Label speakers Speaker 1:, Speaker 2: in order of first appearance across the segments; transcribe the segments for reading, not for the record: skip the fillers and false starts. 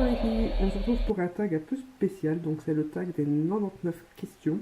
Speaker 1: Bonjour les filles, on se retrouve pour un tag un peu spécial, donc c'est le tag des 99 questions.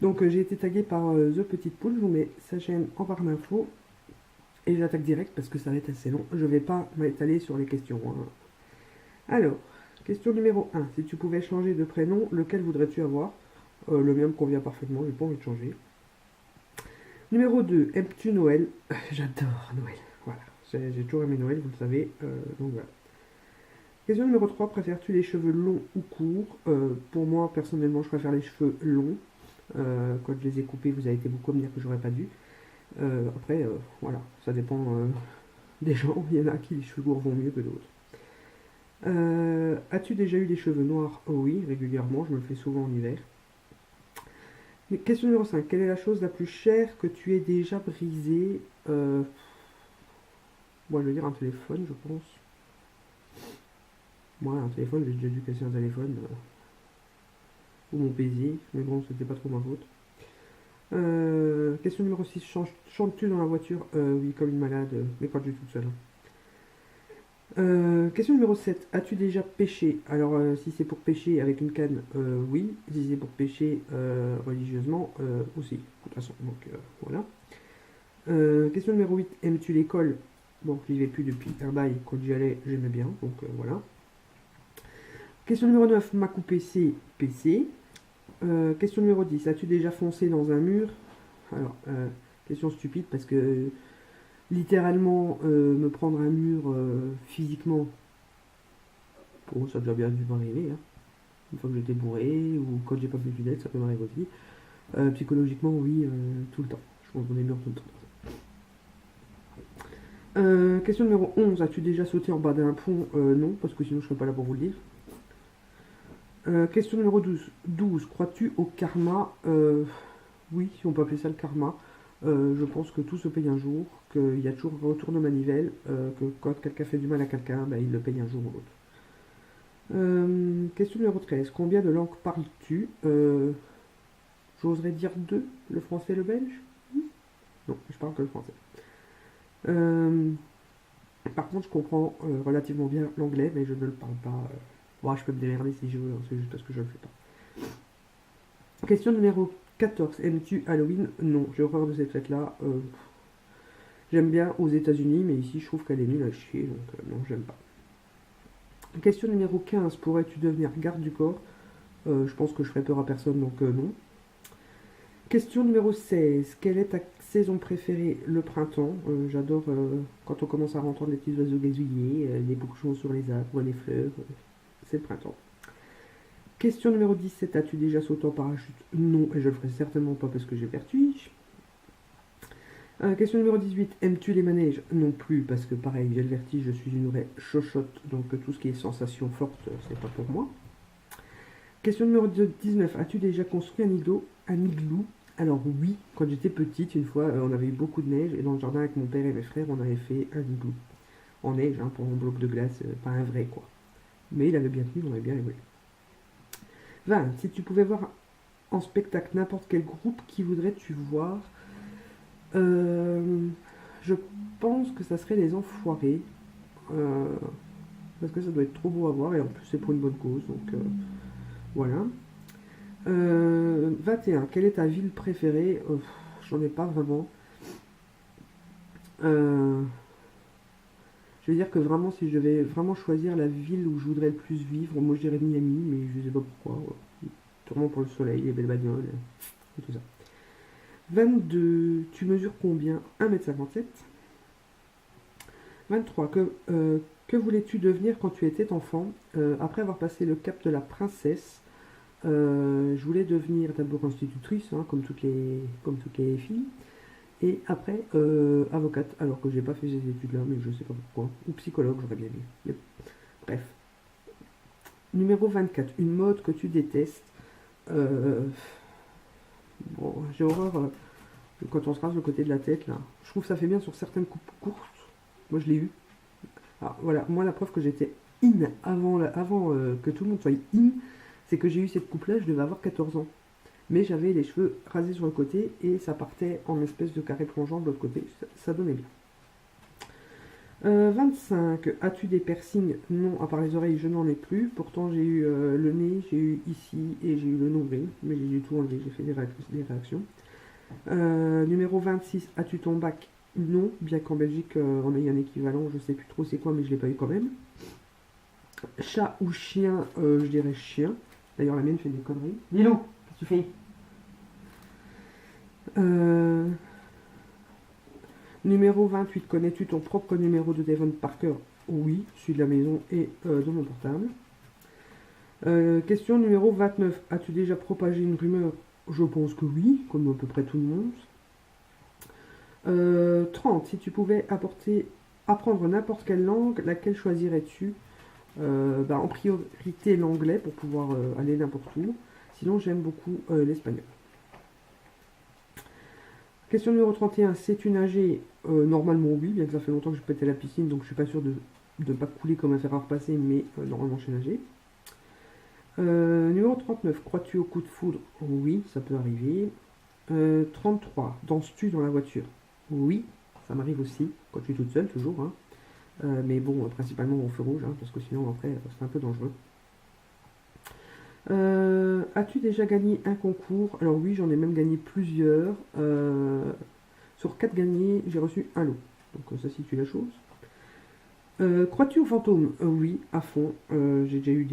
Speaker 1: Donc j'ai été tagué par The Petite Poule, je vous mets sa chaîne en barre d'infos et je l'attaque direct parce que ça va être assez long, je vais pas m'étaler sur les questions. Alors, question numéro 1, si tu pouvais changer de prénom, lequel voudrais-tu avoir? Le mien me convient parfaitement, j'ai pas envie de changer. Numéro 2, aimes-tu Noël? J'adore Noël, voilà, j'ai toujours aimé Noël, vous le savez, donc voilà. Question numéro 3, préfères-tu les cheveux longs ou courts? Pour moi, personnellement, je préfère les cheveux longs. Quand je les ai coupés, vous avez été beaucoup à me dire que j'aurais pas dû. Après, voilà, ça dépend des gens. Il y en a qui les cheveux courts vont mieux que d'autres. As-tu déjà eu des cheveux noirs? Oh oui, régulièrement, je me le fais souvent en hiver. Question numéro 5, quelle est la chose la plus chère que tu aies déjà brisée? Moi, je veux dire un téléphone, je pense. Moi, un téléphone, j'ai déjà dû casser un téléphone. Ou mon baiser, mais bon, c'était pas trop ma faute. Question numéro 6, chantes-tu dans la voiture? Oui, comme une malade, mais quand je suis toute seule. Question numéro 7, as-tu déjà pêché? Alors, si c'est pour pêcher avec une canne, oui. Si c'est pour pêcher religieusement, aussi, de toute façon. Donc, voilà. Question numéro 8, aimes-tu l'école? Bon, je n'y vais plus depuis un bail. Quand j'y allais, j'aimais bien, donc voilà. Question numéro 9, Mac ou PC? PC. Question numéro 10. As-tu déjà foncé dans un mur? Alors, question stupide parce que littéralement, me prendre un mur physiquement, bon, ça a déjà bien dû m'arriver. Hein. Une fois que j'étais bourré ou quand j'ai pas fait de lunettes, ça peut m'arriver aussi. Psychologiquement, oui, tout le temps. Je fonce dans des murs tout le temps. Question numéro 11. As-tu déjà sauté en bas d'un pont? Non, parce que sinon je serais pas là pour vous le dire. Question numéro 12. Crois-tu au karma? Oui, si on peut appeler ça le karma. Je pense que tout se paye un jour, qu'il y a toujours un retour de manivelle, que quand quelqu'un fait du mal à quelqu'un, ben, il le paye un jour ou l'autre. Question numéro 13. Combien de langues parles-tu? J'oserais dire deux, le français et le belge? Non, je parle que le français. Par contre, je comprends relativement bien l'anglais, mais je ne le parle pas. Bon, je peux me démerder si je veux, hein, c'est juste parce que je ne le fais pas. Question numéro 14. Aimes-tu Halloween? Non, j'ai horreur de cette fête-là. J'aime bien aux États-Unis, mais ici je trouve qu'elle est nulle à chier, donc non, j'aime pas. Question numéro 15. Pourrais-tu devenir garde du corps? Je pense que je ferai peur à personne, donc non. Question numéro 16. Quelle est ta saison préférée? Le printemps. J'adore quand on commence à entendre les petits oiseaux gazouiller, les bourgeons sur les arbres, les fleurs. C'est le printemps. Question numéro 17. As-tu déjà sauté en parachute? Non, et je le ferai certainement pas parce que j'ai vertige. Question numéro 18. Aimes-tu les manèges? Non plus, parce que pareil, j'ai le vertige, je suis une vraie chochotte, donc tout ce qui est sensation forte, c'est pas pour moi. Question numéro 19. As-tu déjà construit un igloo? Alors oui, quand j'étais petite, une fois, on avait eu beaucoup de neige, et dans le jardin avec mon père et mes frères, on avait fait un igloo. En neige, hein, pour un bloc de glace, pas un vrai quoi. Mais il avait bien tenu, on avait bien rigolé. 20. Si tu pouvais voir en spectacle n'importe quel groupe, qui voudrais-tu voir? Je pense que ça serait les Enfoirés. Parce que ça doit être trop beau à voir et en plus c'est pour une bonne cause. Donc voilà. 21. Quelle est ta ville préférée? J'en ai pas vraiment. Je veux dire que vraiment, si je devais vraiment choisir la ville où je voudrais le plus vivre, moi je dirais Miami, mais je sais pas pourquoi. Sûrement pour le soleil, les belles bagnoles et tout ça. 22. Tu mesures combien? 1,57 m. 23. Que voulais-tu devenir quand tu étais enfant? Après avoir passé le cap de la princesse, je voulais devenir d'abord institutrice, hein, comme toutes les filles, et après avocate, alors que j'ai pas fait ces études-là, mais je sais pas pourquoi. Ou psychologue, j'aurais bien vu. Mais, bref. Numéro 24. Une mode que tu détestes. Bon, j'ai horreur quand on se rase le côté de la tête, là. Je trouve que ça fait bien sur certaines coupes courtes. Moi, je l'ai eu. Alors, voilà, moi, la preuve que j'étais in avant que tout le monde soit in, c'est que j'ai eu cette coupe-là, je devais avoir 14 ans. Mais j'avais les cheveux rasés sur le côté et ça partait en espèce de carré plongeant de l'autre côté. Ça donnait bien. 25. As-tu des piercings? Non, à part les oreilles, je n'en ai plus. Pourtant, j'ai eu le nez, j'ai eu ici et j'ai eu le nombril. Mais j'ai du tout enlevé, j'ai fait des réactions. Numéro 26. As-tu ton bac? Non, bien qu'en Belgique, on ait un équivalent, je sais plus trop c'est quoi, mais je l'ai pas eu quand même. Chat ou chien? Je dirais chien. D'ailleurs, la mienne fait des conneries. Lilou, qu'est-ce que tu fais? Euh, Numéro 28. Connais-tu ton propre numéro de téléphone par cœur? Oui, celui de la maison et de mon portable. Question numéro 29. As-tu déjà propagé une rumeur? Je pense que oui, comme à peu près tout le monde. 30. Si tu pouvais apprendre n'importe quelle langue, laquelle choisirais-tu? En priorité l'anglais pour pouvoir aller n'importe où. Sinon, j'aime beaucoup l'espagnol. Question numéro 31. Sais-tu nager? Normalement, oui, bien que ça fait longtemps que je pétais la piscine, donc je suis pas sûr de ne pas couler comme un fer à repasser, mais normalement, je sais nager. Numéro 39. Crois-tu au coup de foudre? Oui, ça peut arriver. 33. Danses-tu dans la voiture? Oui, ça m'arrive aussi, quand je suis toute seule, toujours. Hein. Mais bon, principalement au feu rouge, hein, parce que sinon, après, c'est un peu dangereux. As-tu déjà gagné un concours? Alors oui, j'en ai même gagné plusieurs. Sur 4 gagnés, j'ai reçu un lot. Donc ça situe la chose. Crois-tu aux fantômes? Oui, à fond. J'ai déjà eu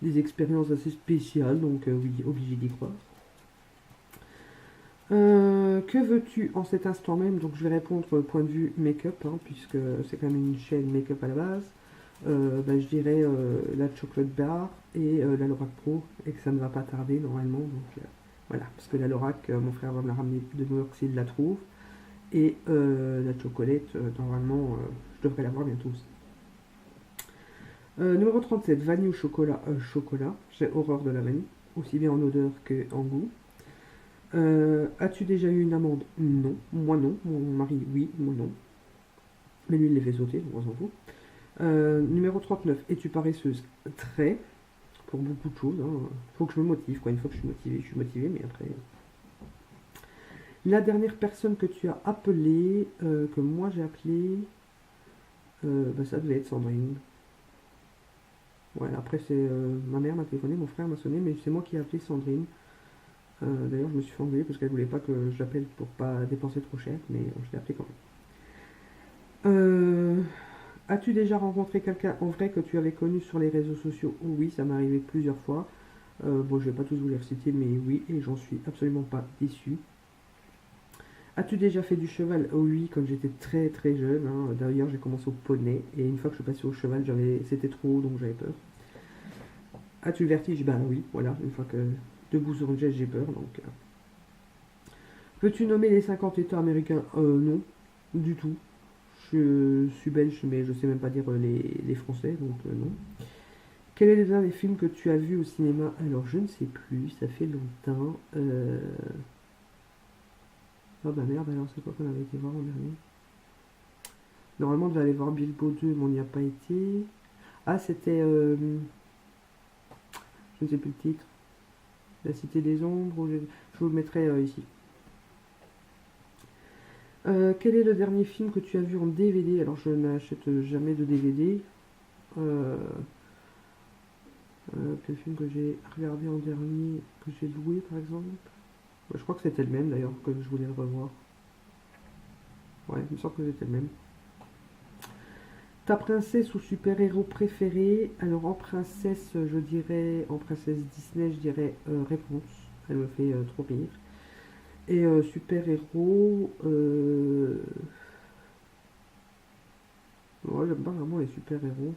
Speaker 1: des expériences assez spéciales, donc oui, obligé d'y croire. Que veux-tu en cet instant même? Donc je vais répondre point de vue make-up, hein, puisque c'est quand même une chaîne make-up à la base. Je dirais la Chocolate Bar et la Lorac Pro, et que ça ne va pas tarder normalement. Donc voilà, parce que la Lorac, mon frère va me la ramener de New York s'il la trouve. Et la chocolate, normalement, je devrais l'avoir bientôt aussi. Numéro 37, vanille ou chocolat? Chocolat. J'ai horreur de la vanille, aussi bien en odeur qu'en goût. As-tu déjà eu une amende? Non. Moi non. Mon mari, oui. Moi non. Mais lui, il les fait sauter, donc on s'en fout. Numéro 39, es-tu paresseuse? Très. Pour beaucoup de choses. Hein. Faut que je me motive, quoi. Une fois que je suis motivé, mais après. La dernière personne que tu as appelée, que moi j'ai appelée, ça devait être Sandrine. Ouais, après c'est ma mère m'a téléphoné, mon frère m'a sonné, mais c'est moi qui ai appelé Sandrine. D'ailleurs, je me suis fait engueuler parce qu'elle voulait pas que je l'appelle pour pas dépenser trop cher, mais je l'ai appelé quand même. As-tu déjà rencontré quelqu'un en vrai que tu avais connu sur les réseaux sociaux? Oui, ça m'est arrivé plusieurs fois. Bon, je vais pas tous vous les reciter, mais oui, et j'en suis absolument pas déçu. As-tu déjà fait du cheval? Oui, quand j'étais très très jeune. Hein. D'ailleurs, j'ai commencé au poney, et une fois que je suis passé au cheval, c'était trop haut, donc j'avais peur. As-tu le vertige? Ben oui, voilà, une fois que debout sur une chaise, j'ai peur, donc. Peux-tu nommer les 50 États américains? Non, du tout. Je suis belge, mais je sais même pas dire les français, donc non. Quel est le dernier film que tu as vu au cinéma? Alors, je ne sais plus, ça fait longtemps. Oh bah merde, alors c'est quoi qu'on avait été voir en dernier? Normalement, on devait aller voir Bilbo 2, mais on n'y a pas été. Ah, c'était. Je ne sais plus le titre. La Cité des Ombres, je vous le mettrai ici. Quel est le dernier film que tu as vu en DVD? Alors, je n'achète jamais de DVD. Quel film que j'ai regardé en dernier, que j'ai loué par exemple? Je crois que c'était le même d'ailleurs, que je voulais le revoir. Ouais, il me semble que c'était le même. Ta princesse ou super-héros préféré? Alors en princesse, je dirais, en princesse Disney, je dirais Réponse. Elle me fait trop rire. Et super-héros, ouais, j'aime pas vraiment les super-héros.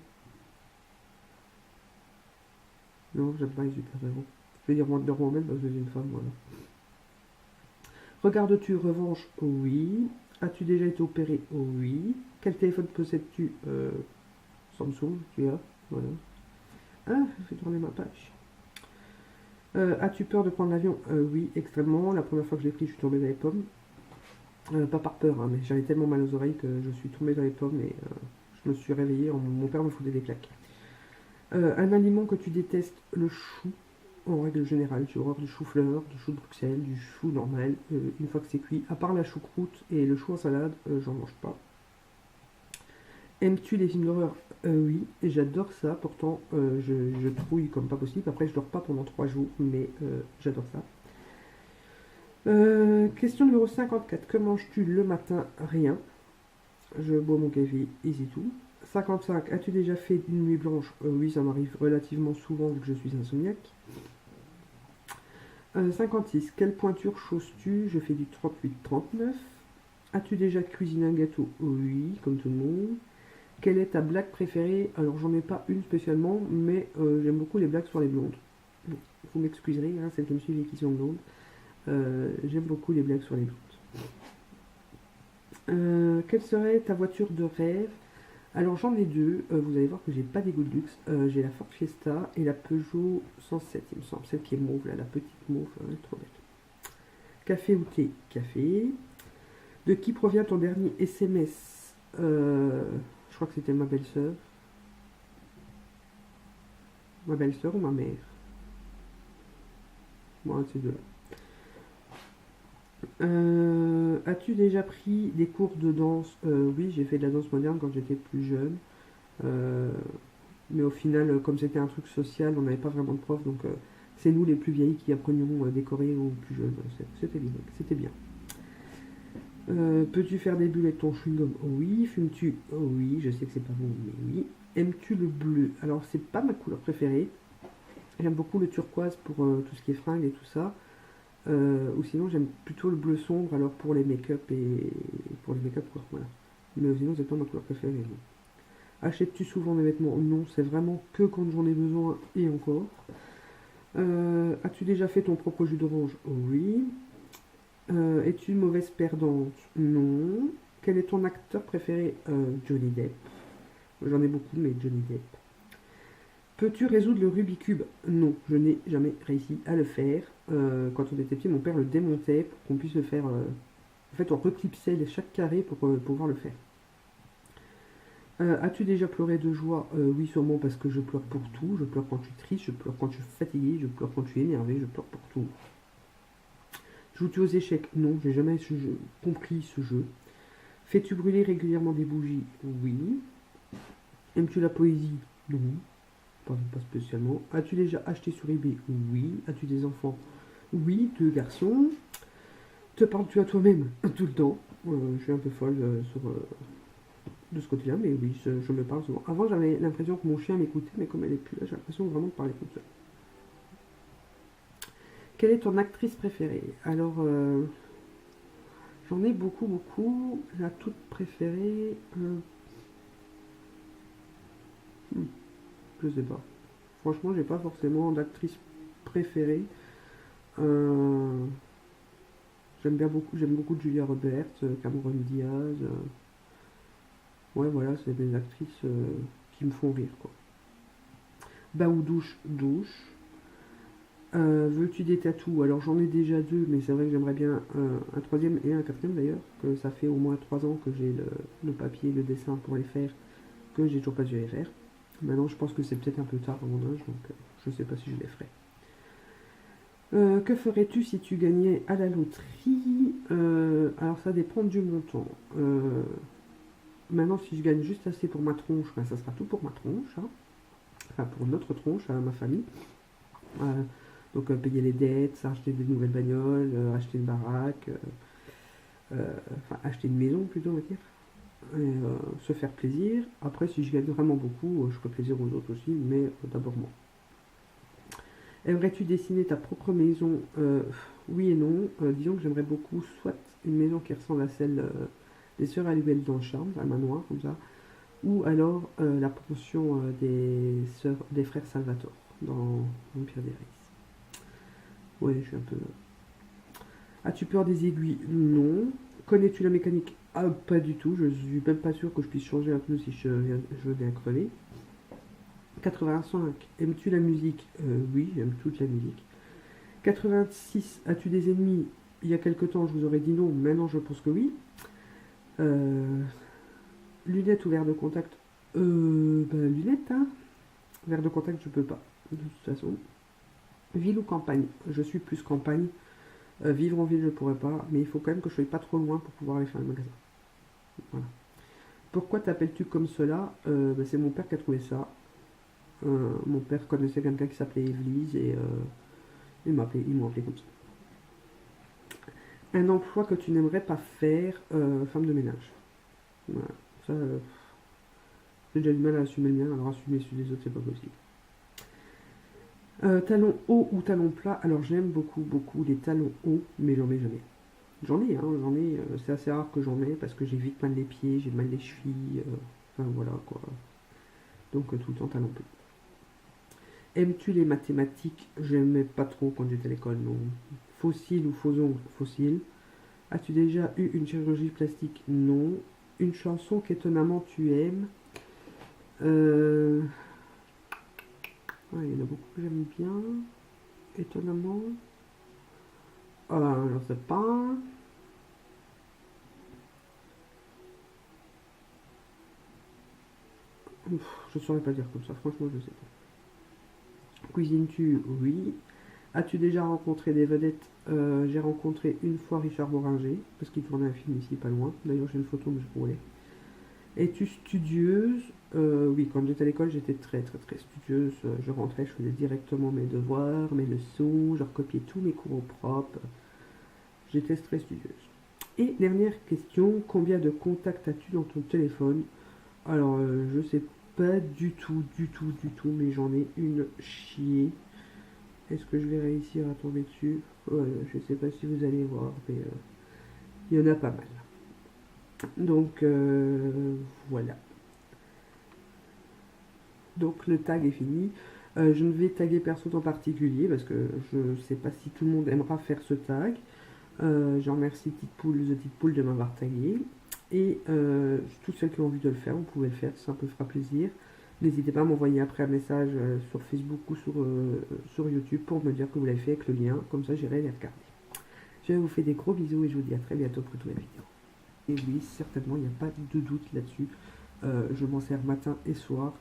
Speaker 1: Non, j'aime pas les super-héros. Je vais dire Wonder Woman parce que j'ai une femme, voilà. Regardes-tu Revanche? Oui. As-tu déjà été opéré? Oui. Quel téléphone possèdes-tu? Samsung, tu as. Voilà. Ah, je fais tourner ma page. As-tu peur de prendre l'avion? Oui, extrêmement. La première fois que je l'ai pris, je suis tombée dans les pommes. Pas par peur, hein, mais j'avais tellement mal aux oreilles que je suis tombée dans les pommes et je me suis réveillée. Mon père me foutait des claques. Un aliment que tu détestes? Le chou. En règle générale, j'ai horreur du chou-fleur, du chou de Bruxelles, du chou normal, une fois que c'est cuit. À part la choucroute et le chou en salade, j'en mange pas. Aimes-tu les films d'horreur? Oui, et j'adore ça. Pourtant, je trouille comme pas possible. Après, je dors pas pendant 3 jours, mais j'adore ça. Question numéro 54. Que manges-tu le matin? Rien. Je bois mon café, easy tout. 55. As-tu déjà fait une nuit blanche? Oui, ça m'arrive relativement souvent vu que je suis insomniaque. 56. Quelle pointure chausses-tu? Je fais du 38-39. As-tu déjà cuisiné un gâteau? Oui, comme tout le monde. Quelle est ta blague préférée? Alors, j'en ai pas une spécialement, mais j'aime beaucoup les blagues sur les blondes. Vous m'excuserez, hein, celles qui me suivent et qui sont blondes. J'aime beaucoup les blagues sur les blondes. Quelle serait ta voiture de rêve? Alors, j'en ai deux. Vous allez voir que j'ai pas des goûts de luxe. J'ai la Ford Fiesta et la Peugeot 107, il me semble. Celle qui est mauve, là, la petite mauve, trop belle. Café ou thé? Café. De qui provient ton dernier SMS? Je crois que c'était ma belle-sœur. Ma belle-sœur ou ma mère? Bon, ces deux-là. As-tu déjà pris des cours de danse? Oui, j'ai fait de la danse moderne quand j'étais plus jeune. Euh, mais au final, comme c'était un truc social, on n'avait pas vraiment de prof, donc c'est nous les plus vieilles qui apprenions à décorer aux plus jeunes. C'était bien. C'était bien. Peux-tu faire des bulles avec ton chewing-gum? Oui. Fumes-tu? Oui, je sais que c'est pas bon, mais oui. Aimes-tu le bleu? Alors, c'est pas ma couleur préférée. J'aime beaucoup le turquoise pour tout ce qui est fringues et tout ça. Ou sinon, j'aime plutôt le bleu sombre alors pour les make-up et pour les make-up quoi, voilà. Mais sinon, c'est pas ma couleur préférée. Non. Achètes-tu souvent des vêtements? Non, c'est vraiment que quand j'en ai besoin et encore. As-tu déjà fait ton propre jus d'orange? Oui. Es-tu une mauvaise perdante? Non. Quel est ton acteur préféré? Johnny Depp. J'en ai beaucoup, mais Johnny Depp. Peux-tu résoudre le Rubik's Cube? Non, je n'ai jamais réussi à le faire. Quand on était petit, mon père le démontait pour qu'on puisse le faire. En fait, on reclipsait chaque carré pour pouvoir le faire. As-tu déjà pleuré de joie? Oui, sûrement parce que je pleure pour tout. Je pleure quand je suis triste, je pleure quand je suis fatigué, je pleure quand je suis énervé, je pleure pour tout. Joues-tu aux échecs? Non, j'ai jamais compris ce jeu. Fais-tu brûler régulièrement des bougies? Oui. Aimes-tu la poésie? Non, pas spécialement. As-tu déjà acheté sur eBay? Oui. As-tu des enfants? Oui, 2 garçons. Te parles-tu à toi-même tout le temps? Je suis un peu folle de ce côté-là, mais oui, je me parle souvent. Avant, j'avais l'impression que mon chien m'écoutait, mais comme elle est plus là, j'ai l'impression vraiment de parler toute seule. Quelle est ton actrice préférée? Alors, j'en ai beaucoup, beaucoup. La toute préférée, je sais pas. Franchement, j'ai pas forcément d'actrice préférée. Euh, j'aime beaucoup Julia Roberts, Cameron Diaz. Ouais, voilà, c'est des actrices qui me font rire, quoi. Bain ou douche? Douche. Veux-tu des tatous? Alors j'en ai déjà 2, mais c'est vrai que j'aimerais bien un troisième et un quatrième d'ailleurs, que ça fait au moins 3 ans que j'ai le papier, le dessin pour les faire, que j'ai toujours pas dû les faire. Maintenant je pense que c'est peut-être un peu tard à mon âge, donc je sais pas si je les ferai. Que ferais-tu si tu gagnais à la loterie? Alors ça dépend du montant. Maintenant si je gagne juste assez pour ma tronche, ben, ça sera tout pour ma tronche, hein. Enfin pour notre tronche, à ma famille. Donc payer les dettes, acheter des nouvelles bagnoles, acheter une baraque, enfin acheter une maison plutôt on va dire, et, se faire plaisir. Après si je gagne vraiment beaucoup, je ferai plaisir aux autres aussi, mais d'abord moi. Aimerais-tu dessiner ta propre maison? Oui et non. Disons que j'aimerais beaucoup soit une maison qui ressemble à celle des sœurs Alluel dans le Charme, un manoir comme ça, ou alors la pension des frères Salvatore dans l'Empire des Rice. Ouais, je suis un peu. As-tu peur des aiguilles? Non. Connais-tu la mécanique? Ah, pas du tout. Je suis même pas sûr que je puisse changer un pneu si je venais à crever. 85. Aimes-tu la musique? Oui, j'aime toute la musique. 86. As-tu des ennemis? Il y a quelque temps, je vous aurais dit non. Maintenant, je pense que oui. Lunettes ou verre de contact? Lunettes, hein. Verre de contact, je peux pas. De toute façon. Ville ou campagne? Je suis plus campagne. Vivre en ville, je pourrais pas, mais il faut quand même que je sois pas trop loin pour pouvoir aller faire le magasin. Voilà. Pourquoi t'appelles-tu comme cela? Bah, c'est mon père qui a trouvé ça. Mon père connaissait quelqu'un qui s'appelait Évelyse et ils m'ont appelé comme ça. Un emploi que tu n'aimerais pas faire, femme de ménage. Voilà. Ça, j'ai déjà du mal à assumer le mien, alors assumer celui des autres, c'est pas possible. Talons hauts ou talons plats? Alors j'aime beaucoup, beaucoup les talons hauts, mais j'en ai jamais. J'en ai, c'est assez rare que j'en ai parce que j'ai vite mal les pieds, j'ai mal les chevilles, enfin voilà quoi. Donc tout le temps talons plats. Aimes-tu les mathématiques? J'aimais pas trop quand j'étais à l'école, non. Fossile ou faux ongles? Fossile. As-tu déjà eu une chirurgie plastique? Non. Une chanson qu'étonnamment tu aimes? Euh... ouais, il y en a beaucoup que j'aime bien. Étonnamment. Je sais pas. Je saurais pas dire comme ça, franchement, je sais pas. Cuisines-tu? Oui. As-tu déjà rencontré des vedettes? J'ai rencontré une fois Richard Boringer, parce qu'il tournait un film ici pas loin. D'ailleurs, j'ai une photo, mais je pourrais. Es-tu studieuse? Oui, quand j'étais à l'école, j'étais très très très studieuse. Je rentrais, je faisais directement mes devoirs, mes leçons, je recopiais tous mes cours au propre. J'étais très studieuse. Et dernière question, combien de contacts as-tu dans ton téléphone? Alors, je sais pas du tout, mais j'en ai une chier. Est-ce que je vais réussir à tomber dessus? Je sais pas si vous allez voir, mais il y en a pas mal. Donc, voilà. Donc, le tag est fini. Je ne vais taguer personne en particulier parce que je ne sais pas si tout le monde aimera faire ce tag. Je remercie The Petite Poule de m'avoir tagué. Et toutes celles qui ont envie de le faire, vous pouvez le faire, ça me fera plaisir. N'hésitez pas à m'envoyer après un message sur Facebook ou sur YouTube pour me dire que vous l'avez fait avec le lien, comme ça j'irai les regarder. Je vous fais des gros bisous et je vous dis à très bientôt pour une nouvelle vidéo. Et oui, certainement, il n'y a pas de doute là-dessus. Je m'en sers matin et soir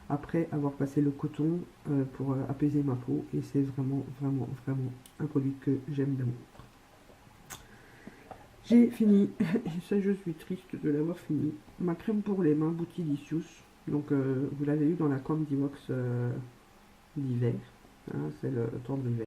Speaker 1: après avoir passé le coton pour apaiser ma peau et c'est vraiment, vraiment, vraiment un produit que j'aime d'amour. J'ai fini, et ça je suis triste de l'avoir fini. Ma crème pour les mains Boutylicious, donc vous l'avez eu dans la Candy Box d'hiver, hein, c'est le temps de l'hiver.